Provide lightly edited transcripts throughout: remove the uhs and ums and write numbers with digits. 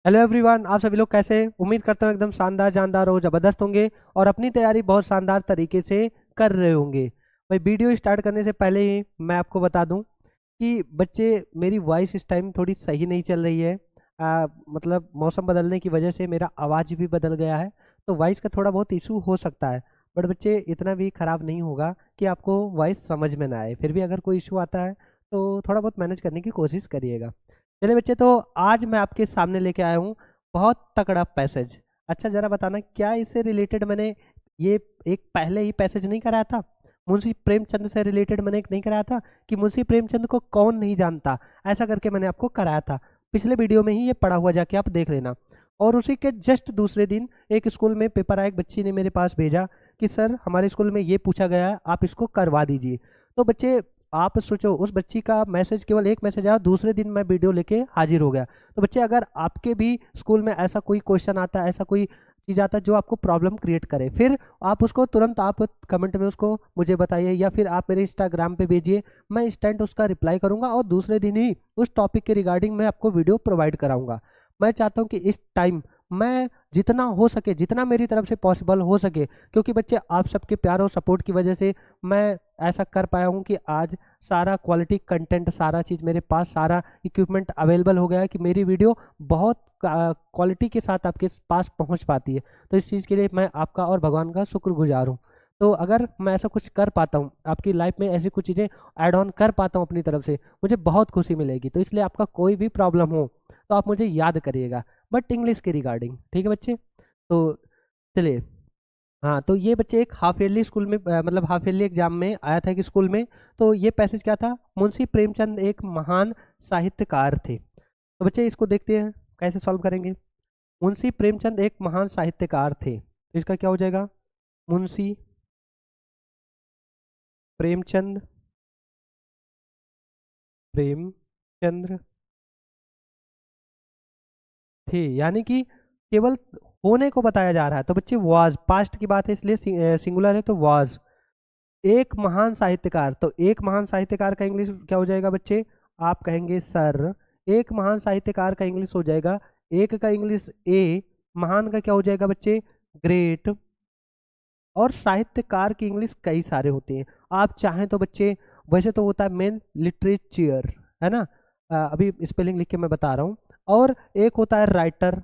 Hello everyone, आप सभी लोग कैसे हैं? उम्मीद करता हूँ एकदम शानदार जानदार हो, ज़बरदस्त होंगे और अपनी तैयारी बहुत शानदार तरीके से कर रहे होंगे। भाई वीडियो स्टार्ट करने से पहले ही मैं आपको बता दूं कि बच्चे, मेरी वॉइस इस टाइम थोड़ी सही नहीं चल रही है। मतलब मौसम बदलने की वजह से मेरा आवाज़ भी बदल गया है, तो वॉइस का थोड़ा बहुत इशू हो सकता है। बट बच्चे, इतना भी ख़राब नहीं होगा कि आपको वॉइस समझ में ना आए। फिर भी अगर कोई इशू आता है तो थोड़ा बहुत मैनेज करने की कोशिश करिएगा। चलिए बच्चे, तो आज मैं आपके सामने लेके आया हूँ बहुत तगड़ा पैसेज। अच्छा, ज़रा बताना क्या इससे रिलेटेड मैंने ये एक पहले ही पैसेज नहीं कराया था? मुंशी प्रेमचंद से रिलेटेड मैंने एक नहीं कराया था कि मुंशी प्रेमचंद को कौन नहीं जानता, ऐसा करके मैंने आपको कराया था। पिछले वीडियो में ही ये पढ़ा हुआ, जाके आप देख लेना। और उसी के जस्ट दूसरे दिन एक स्कूल में पेपर आया, एक बच्ची ने मेरे पास भेजा कि सर हमारे स्कूल में ये पूछा गया है, आप इसको करवा दीजिए। तो बच्चे, आप सोचो, उस बच्ची का मैसेज, केवल एक मैसेज आया, दूसरे दिन मैं वीडियो लेके हाजिर हो गया। तो बच्चे, अगर आपके भी स्कूल में ऐसा कोई क्वेश्चन आता है, ऐसा कोई चीज़ आता है जो आपको प्रॉब्लम क्रिएट करे, फिर आप उसको तुरंत आप कमेंट में उसको मुझे बताइए, या फिर आप मेरे इंस्टाग्राम पे भेजिए। मैं इंस्टेंट उसका रिप्लाई करूंगा और दूसरे दिन ही उस टॉपिक के रिगार्डिंग मैं आपको वीडियो प्रोवाइड कराऊंगा। मैं चाहता हूँ कि इस टाइम मैं जितना हो सके, जितना मेरी तरफ से पॉसिबल हो सके, क्योंकि बच्चे आप सबके प्यार और सपोर्ट की वजह से मैं ऐसा कर पाया हूँ कि आज सारा क्वालिटी कंटेंट, सारा चीज़ मेरे पास, सारा इक्विपमेंट अवेलेबल हो गया है कि मेरी वीडियो बहुत क्वालिटी के साथ आपके पास पहुंच पाती है। तो इस चीज़ के लिए मैं आपका और भगवान का शुक्रगुजार हूँ। तो अगर मैं ऐसा कुछ कर पाता हूँ आपकी लाइफ में, ऐसी कुछ चीज़ें ऐड ऑन कर पाता हूँ अपनी तरफ से, मुझे बहुत खुशी मिलेगी। तो इसलिए आपका कोई भी प्रॉब्लम हो तो आप मुझे याद करिएगा, बट इंग्लिश के रिगार्डिंग, ठीक है बच्चे? तो चलिए। हाँ, तो ये बच्चे एक हाफ ईयरली स्कूल में, मतलब हाफ ईयरली एग्जाम में आया था कि स्कूल में। तो ये पैसेज क्या था? मुंशी प्रेमचंद एक महान साहित्यकार थे। तो बच्चे, इसको देखते हैं कैसे सॉल्व करेंगे। मुंशी प्रेमचंद एक महान साहित्यकार थे, तो इसका क्या हो जाएगा? मुंशी प्रेमचंद, प्रेमचंद्र थे, यानी कि केवल होने को बताया जा रहा है। तो बच्चे, वाज पास्ट की बात है, इसलिए सिंगुलर है, तो वाज एक महान साहित्यकार। तो एक महान साहित्यकार का इंग्लिश क्या हो जाएगा बच्चे? आप कहेंगे सर, एक महान साहित्यकार का इंग्लिश हो जाएगा, एक का इंग्लिश ए, महान का क्या हो जाएगा बच्चे? ग्रेट। और साहित्यकार की इंग्लिश कई सारे होते हैं, आप चाहें तो बच्चे, वैसे तो होता है मेन लिटरेचर, है ना? अभी स्पेलिंग लिख के मैं बता रहा हूँ। और एक होता है राइटर,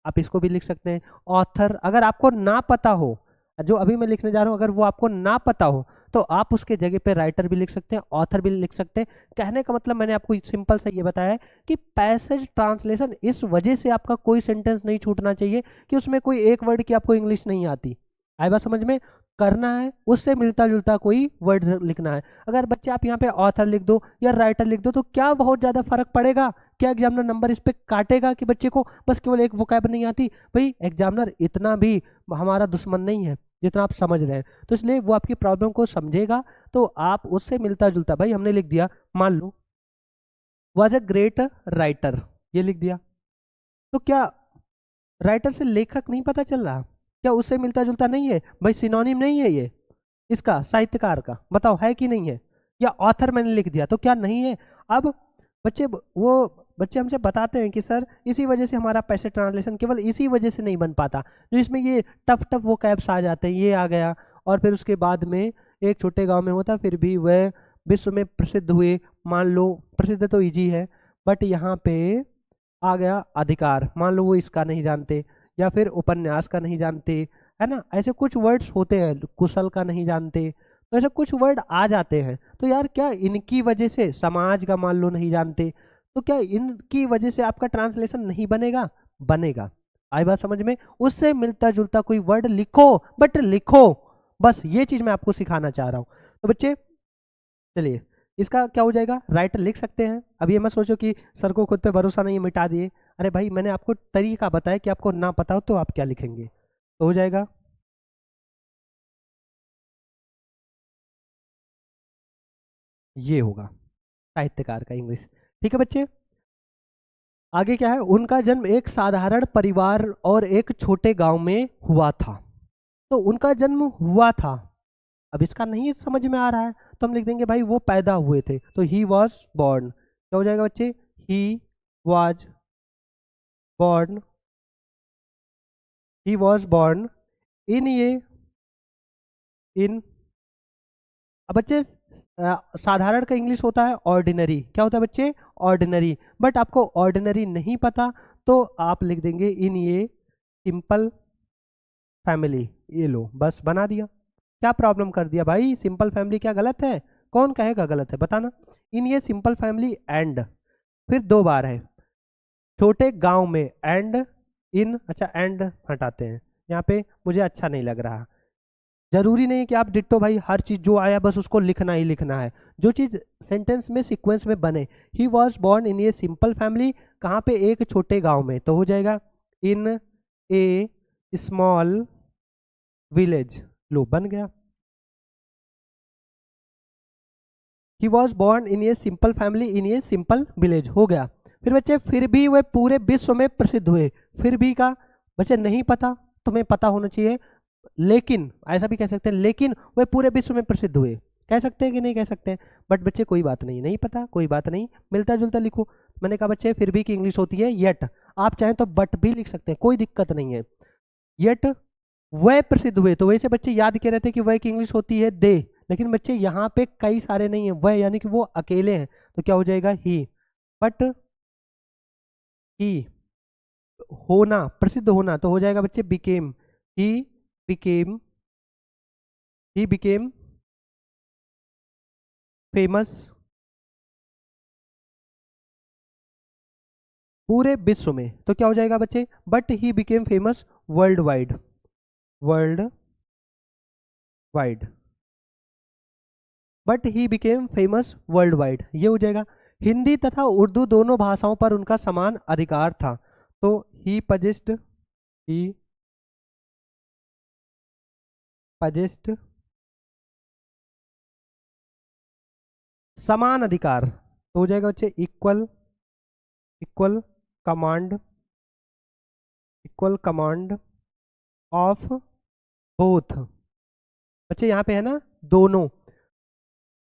आप इसको भी लिख सकते हैं। ऑथर, अगर आपको ना पता हो, जो अभी मैं लिखने जा रहा हूँ, अगर वो आपको ना पता हो तो आप उसके जगह पे राइटर भी लिख सकते हैं, ऑथर भी लिख सकते हैं। कहने का मतलब मैंने आपको सिंपल से ये बताया है कि पैसेज ट्रांसलेशन इस वजह से आपका कोई सेंटेंस नहीं छूटना चाहिए कि उसमें कोई एक वर्ड की आपको इंग्लिश नहीं आती। आई बात समझ में? करना है उससे मिलता जुलता कोई वर्ड लिखना है। अगर बच्चे आप यहाँ पे ऑथर लिख दो या राइटर लिख दो तो क्या बहुत ज्यादा फर्क पड़ेगा? क्या एग्जामिनर नंबर इस पे काटेगा कि बच्चे को बस केवल एक वोकैब नहीं आती? भाई, एग्जामिनर इतना भी हमारा दुश्मन नहीं है जितना आप समझ रहे हैं। तो इसलिए वो आपकी प्रॉब्लम को समझेगा, तो आप उससे मिलता जुलता, भाई हमने लिख दिया, मान लो वॉज अ ग्रेट राइटर, ये लिख दिया, तो क्या राइटर से लेखक नहीं पता चल रहा? क्या उससे मिलता जुलता नहीं है? भाई सिनोनिम नहीं है ये इसका, साहित्यकार का? बताओ है कि नहीं है? या ऑथर मैंने लिख दिया तो क्या नहीं है? अब बच्चे, वो बच्चे हमसे बताते हैं कि सर इसी वजह से हमारा पैसे ट्रांसलेशन केवल इसी वजह से नहीं बन पाता, जो इसमें ये टफ टफ वो कैब्स आ जाते हैं, ये आ गया। और फिर उसके बाद में एक छोटे गांव में होता, फिर भी वह विश्व में प्रसिद्ध हुए। मान लो प्रसिद्ध तो इजी है, बट यहाँ पे आ गया अधिकार, मान लो वो इसका नहीं जानते, या फिर उपन्यास का नहीं जानते, है ना? ऐसे कुछ वर्ड्स होते हैं, कुशल का नहीं जानते, तो ऐसे कुछ वर्ड आ जाते हैं। तो यार, क्या इनकी वजह से, समाज का मान लो नहीं जानते, तो क्या इनकी वजह से आपका ट्रांसलेशन नहीं बनेगा? बनेगा। आई बात समझ में? उससे मिलता जुलता कोई वर्ड लिखो, बट लिखो, बस ये चीज मैं आपको सिखाना चाह रहा हूँ। तो बच्चे, चलिए, इसका क्या हो जाएगा? राइटर लिख सकते हैं। अब ये मत सोचो कि सर को खुद पे भरोसा नहीं है, मिटा दिए। अरे भाई, मैंने आपको तरीका बताया कि आपको ना पता हो तो आप क्या लिखेंगे, तो हो जाएगा। ये होगा साहित्यकार का इंग्लिश। ठीक है बच्चे, आगे क्या है? उनका जन्म एक साधारण परिवार और एक छोटे गांव में हुआ था। तो उनका जन्म हुआ था, अब इसका नहीं समझ में आ रहा है तो हम लिख देंगे भाई वो पैदा हुए थे, तो ही वॉज बॉर्न। क्या हो जाएगा बच्चे? He was born, he was born in ये in। अब बच्चे साधारण का इंग्लिश होता है ऑर्डिनरी। क्या होता है बच्चे? ऑर्डिनरी। बट आपको ऑर्डिनरी नहीं पता तो आप लिख देंगे इन ये सिंपल फैमिली। ये लो, बस बना दिया। क्या प्रॉब्लम कर दिया भाई? सिंपल फैमिली क्या गलत है? कौन कहेगा गलत है, बताना। इन ये सिंपल फैमिली एंड, फिर दो बार है छोटे गांव में एंड इन। अच्छा एंड हटाते हैं यहाँ पे, मुझे अच्छा नहीं लग रहा। जरूरी नहीं कि आप डिट्टो भाई हर चीज जो आया बस उसको लिखना ही लिखना है। जो चीज सेंटेंस में सीक्वेंस में बने। He was born in a simple family, कहाँ पे? एक छोटे गांव में, तो हो जाएगा इन ए स्मॉल विलेज। लो बन गया। He was born in a simple family in a simple village, हो गया। फिर बच्चे फिर भी वे पूरे विश्व में प्रसिद्ध हुए। फिर भी का बच्चे नहीं पता, तुम्हें पता होना चाहिए। लेकिन ऐसा भी कह सकते हैं, लेकिन वे पूरे विश्व में प्रसिद्ध हुए, कह सकते हैं कि नहीं कह सकते हैं? बट बच्चे कोई बात नहीं, नहीं पता कोई बात नहीं, मिलता जुलता लिखो। मैंने कहा बच्चे फिर भी की इंग्लिश होती है येट। आप चाहें तो बट भी लिख सकते हैं, कोई दिक्कत नहीं है। येट वह प्रसिद्ध हुए, तो वैसे बच्चे याद किए रहते कि वह की इंग्लिश होती है दे। लेकिन बच्चे यहाँ पे कई सारे नहीं है, वह यानी कि वो अकेले हैं, तो क्या हो जाएगा? ही। बट ही होना, प्रसिद्ध होना, तो हो जाएगा बच्चे became. He became, he became famous पूरे विश्व में, तो क्या हो जाएगा बच्चे? But he became famous world wide, world wide. But he became famous world wide, ये हो जाएगा। हिंदी तथा उर्दू दोनों भाषाओं पर उनका समान अधिकार था, तो ही पजेस्ट, ही पजेस्ट समान अधिकार, तो हो जाएगा बच्चे equal, equal command, equal command of both. बच्चे यहाँ पे है ना दोनों,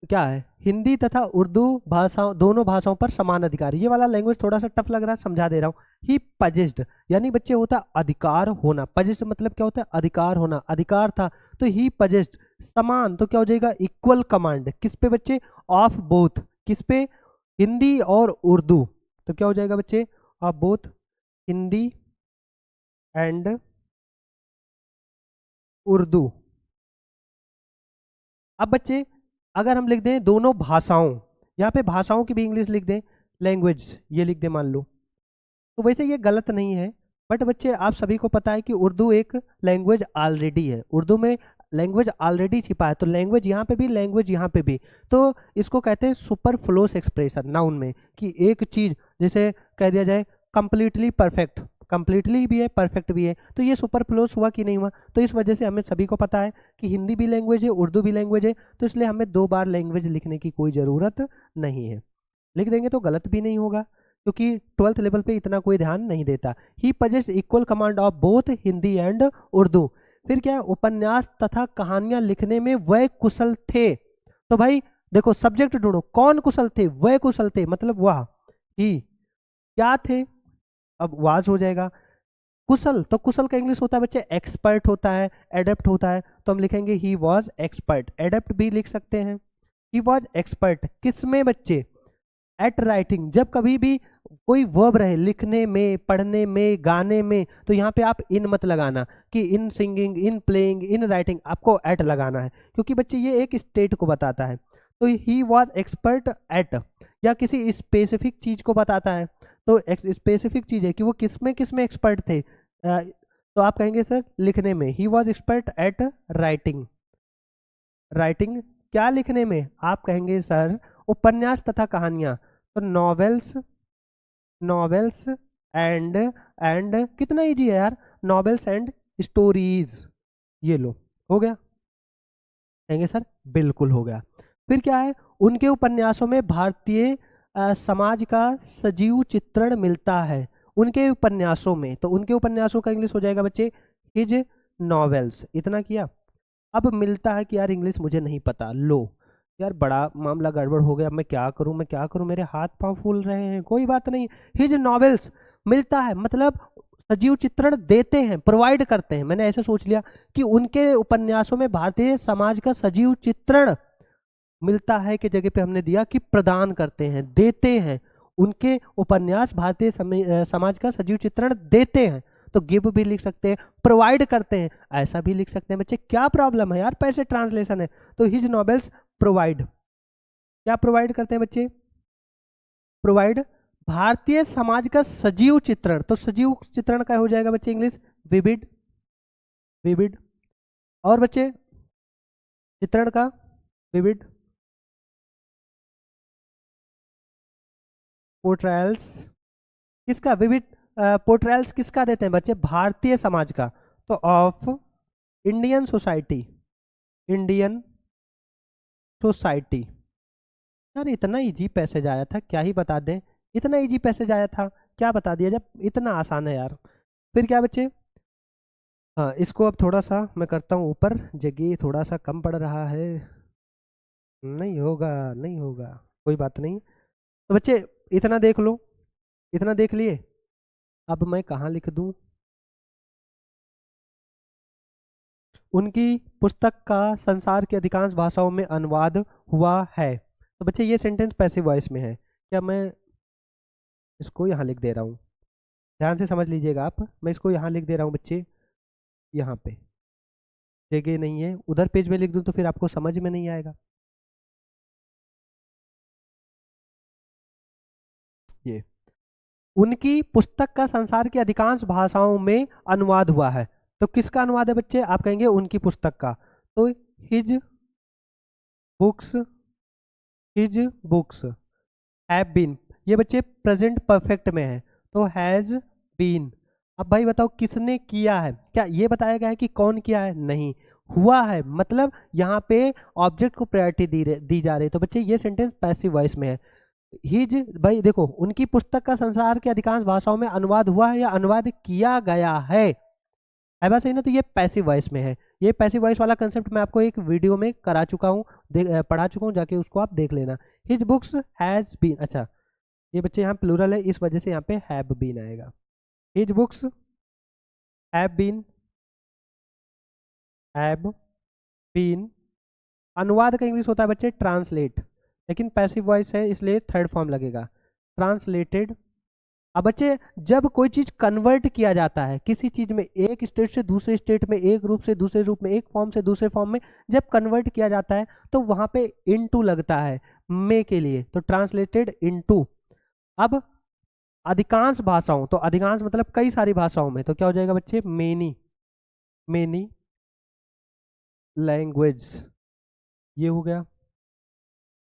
क्या है? हिंदी तथा उर्दू भाषाओं, दोनों भाषाओं पर समान अधिकार। ये वाला लैंग्वेज थोड़ा सा टफ लग रहा है, समझा दे रहा हूँ। ही पजेस्ड यानी बच्चे होता अधिकार होना। पजेस्ड मतलब क्या होता है? अधिकार होना, अधिकार था। तो ही पजेस्ड समान, तो क्या हो जाएगा? इक्वल कमांड किस पे बच्चे? ऑफ बोथ, किस पे? हिंदी और उर्दू, तो क्या हो जाएगा बच्चे? Of both Hindi and Urdu. अब बच्चे अगर हम लिख दें दोनों भाषाओं, यहाँ पे भाषाओं की भी इंग्लिश लिख दें, लैंग्वेज ये लिख दें मान लो, तो वैसे ये गलत नहीं है। बट बच्चे आप सभी को पता है कि उर्दू एक लैंग्वेज ऑलरेडी है, उर्दू में लैंग्वेज ऑलरेडी छिपा है, तो लैंग्वेज यहाँ पे भी, लैंग्वेज यहाँ पे भी, तो इसको कहते हैं सुपरफ्लोस एक्सप्रेशन नाउन में, कि एक चीज जैसे कह दिया जाए कंप्लीटली परफेक्ट, कंप्लीटली भी है परफेक्ट भी है, तो ये सुपरफ्लोस हुआ कि नहीं हुआ? तो इस वजह से हमें सभी को पता है कि हिंदी भी लैंग्वेज है, उर्दू भी लैंग्वेज है, तो इसलिए हमें दो बार लैंग्वेज लिखने की कोई ज़रूरत नहीं है। लिख देंगे तो गलत भी नहीं होगा, क्योंकि 12th लेवल पे इतना कोई ध्यान नहीं देता। He possessed equal command of both Hindi and Urdu. फिर क्या? उपन्यास तथा कहानियां लिखने में वह कुशल थे। तो भाई देखो सब्जेक्ट ढूंढो, कौन कुशल थे? वह कुशल थे, मतलब वह। ही क्या थे? अब वाज हो जाएगा। कुशल, तो कुशल का इंग्लिश होता है बच्चे एक्सपर्ट होता है, एडेप्ट होता है, तो हम लिखेंगे ही वॉज एक्सपर्ट। एडेप्ट भी लिख सकते हैं। ही वॉज एक्सपर्ट किसमें बच्चे? At writing. जब कभी भी कोई वर्ब रहे लिखने में, पढ़ने में, गाने में, तो यहाँ पे आप इन मत लगाना कि इन singing, in playing, in writing, आपको एट लगाना है, क्योंकि बच्चे ये एक स्टेट को बताता है। तो ही वॉज एक्सपर्ट एट, या किसी स्पेसिफिक चीज को बताता है, तो स्पेसिफिक चीज है कि वो किसमें किसमें एक्सपर्ट थे। तो आप कहेंगे सर लिखने में, he was expert at writing. Writing क्या लिखने में? आप कहेंगे सर उपन्यास तथा कहानियां, तो नॉवेल्स, नॉवेल्स एंड कितना इजी है यार, नॉवेल्स एंड स्टोरीज। ये लो हो गया, कहेंगे सर बिल्कुल हो गया। फिर क्या है? उनके उपन्यासों में भारतीय समाज का सजीव चित्रण मिलता है। उनके उपन्यासों में, तो उनके उपन्यासों का इंग्लिश हो जाएगा बच्चे हिज नॉवेल्स। इतना किया। अब मिलता है कि यार इंग्लिश मुझे नहीं पता, लो यार बड़ा मामला गड़बड़ हो गया, मैं क्या करूं, मैं क्या करूं, मेरे हाथ पांव फूल रहे हैं। कोई बात नहीं, हिज नॉवेल्स मिलता है, मतलब सजीव चित्रण देते हैं, प्रोवाइड करते हैं। मैंने ऐसे सोच लिया कि उनके उपन्यासों में भारतीय समाज का सजीव चित्रण मिलता है कि जगह पे हमने दिया कि प्रदान करते हैं, देते हैं। उनके उपन्यास भारतीय समाज का सजीव चित्रण देते हैं, तो गिव भी लिख सकते हैं, प्रोवाइड करते हैं ऐसा भी लिख सकते हैं। बच्चे क्या प्रॉब्लम है यार, पैसे ट्रांसलेशन है। तो हिज नॉवेल्स प्रोवाइड, क्या प्रोवाइड करते हैं बच्चे? प्रोवाइड भारतीय समाज का सजीव चित्रण। तो सजीव चित्रण का हो जाएगा बच्चे इंग्लिश विविड, विविड। और बच्चे चित्रण का विविड, पोर्ट्रायल्स। किसका विविड पोर्ट्रायल्स किसका देते हैं बच्चे? भारतीय समाज का। तो of Indian society, Indian society. यार इतना इजी पैसेज आया था, क्या ही बता दें, इतना इजी पैसेज आया था, क्या बता दिया जब इतना आसान है यार। फिर क्या बच्चे, हाँ इसको अब थोड़ा सा मैं करता हूँ ऊपर, जगह थोड़ा सा कम पड़ रहा है, नहीं होगा नहीं होगा, कोई बात नहीं। तो बच्चे इतना देख लो, इतना देख लिए। अब मैं कहाँ लिख दूँ? उनकी पुस्तक का संसार की अधिकांश भाषाओं में अनुवाद हुआ है। तो बच्चे ये सेंटेंस पैसिव वॉइस में है, क्या मैं इसको यहाँ लिख दे रहा हूँ, ध्यान से समझ लीजिएगा आप, मैं इसको यहाँ लिख दे रहा हूँ बच्चे, यहाँ पे जगह नहीं है, उधर पेज में लिख दूँ तो फिर आपको समझ में नहीं आएगा। ये उनकी पुस्तक का संसार की अधिकांश भाषाओं में अनुवाद हुआ है। तो किसका अनुवाद है बच्चे? आप कहेंगे उनकी पुस्तक का। तो his books, his books have been, ये बच्चे प्रेजेंट परफेक्ट में है, तो हैज बीन। अब भाई बताओ किसने किया है? क्या ये बताया गया है कि कौन किया है? नहीं, हुआ है, मतलब यहाँ पे ऑब्जेक्ट को प्रायोरिटी दी जा रही है। तो बच्चे ये सेंटेंस पैसिव वॉइस में है। हिज, भाई देखो उनकी पुस्तक का संसार के अधिकांश भाषाओं में अनुवाद हुआ है या अनुवाद किया गया है बात सही ना? तो ये पैसिव वॉइस में है। ये पैसिव वॉइस वाला कंसेप्ट मैं आपको एक वीडियो में करा चुका हूँ, पढ़ा चुका हूँ, जाके उसको आप देख लेना। हिज बुक्स हैज बीन, अच्छा ये बच्चे यहाँ प्लूरल है, इस वजह से यहाँ पे हैव बीन आएगा। His books have been, have been. अनुवाद का इंग्लिश होता है बच्चे ट्रांसलेट, लेकिन पैसिव वॉइस है इसलिए थर्ड फॉर्म लगेगा, ट्रांसलेटेड। अब बच्चे जब कोई चीज कन्वर्ट किया जाता है किसी चीज में, एक स्टेट से दूसरे स्टेट में, एक रूप से दूसरे रूप में, एक फॉर्म से दूसरे फॉर्म में जब कन्वर्ट किया जाता है तो वहां पे इनटू लगता है मे के लिए, तो ट्रांसलेटेड इनटू। अब अधिकांश भाषाओं, तो अधिकांश मतलब कई सारी भाषाओं में, तो क्या हो जाएगा बच्चे? मेनी, मेनी लैंग्वेज, ये हो गया।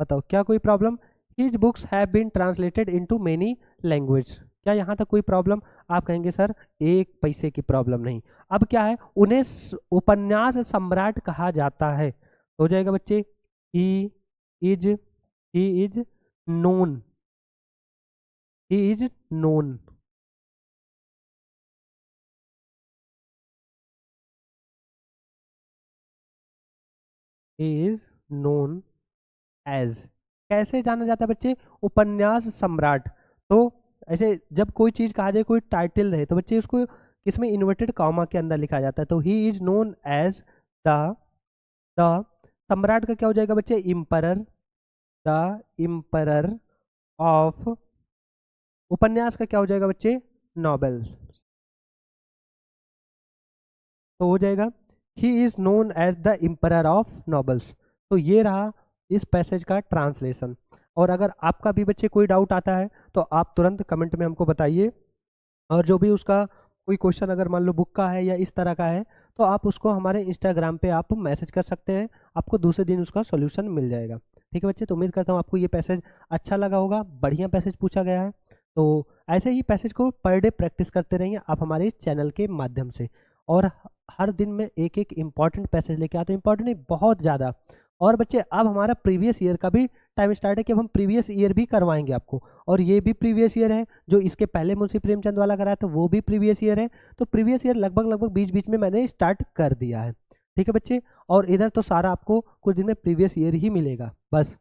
बताओ क्या कोई problem? His books have been translated into many language, क्या यहाँ तक कोई प्रॉब्लम? आप कहेंगे सर एक पैसे की प्रॉब्लम नहीं। अब क्या है, उन्हें उपन्यास सम्राट कहा जाता है, हो जाएगा बच्चे he is, he is known, he is known. He is known as, कैसे जाना जाता है बच्चे? उपन्यास सम्राट। तो ऐसे जब कोई चीज कहा जाए, कोई टाइटल रहे, तो बच्चे उसको किसमें? इन्वर्टेड कॉमा के अंदर लिखा जाता है। तो he is known as the, the सम्राट का क्या हो जाएगा बच्चे? Emperor, the emperor of. उपन्यास का क्या हो जाएगा बच्चे? नॉवेल। तो हो जाएगा he is known as the emperor of novels. तो ये रहा इस पैसेज का ट्रांसलेशन। और अगर आपका भी बच्चे कोई डाउट आता है तो आप तुरंत कमेंट में हमको बताइए, और जो भी उसका कोई क्वेश्चन अगर मान लो बुक का है या इस तरह का है, तो आप उसको हमारे इंस्टाग्राम पे आप मैसेज कर सकते हैं, आपको दूसरे दिन उसका सॉल्यूशन मिल जाएगा। ठीक है बच्चे, तो उम्मीद करता हूँ आपको ये पैसेज अच्छा लगा होगा, बढ़िया पैसेज पूछा गया है। तो ऐसे ही पैसेज को पर डे प्रैक्टिस करते रहिए आप हमारे इस चैनल के माध्यम से, और हर दिन में एक एक इम्पॉर्टेंट पैसेज लेके आते हैं, इम्पॉर्टेंट नहीं बहुत ज़्यादा। और बच्चे अब हमारा प्रीवियस ईयर का भी टाइम स्टार्ट है कि अब हम प्रीवियस ईयर भी करवाएंगे आपको, और ये भी प्रीवियस ईयर है, जो इसके पहले मुंशी प्रेमचंद वाला कराया था वो भी प्रीवियस ईयर है। तो प्रीवियस ईयर लगभग बीच बीच में मैंने स्टार्ट कर दिया है। ठीक है बच्चे, और इधर तो सारा आपको कुछ दिन में प्रीवियस ईयर ही मिलेगा बस।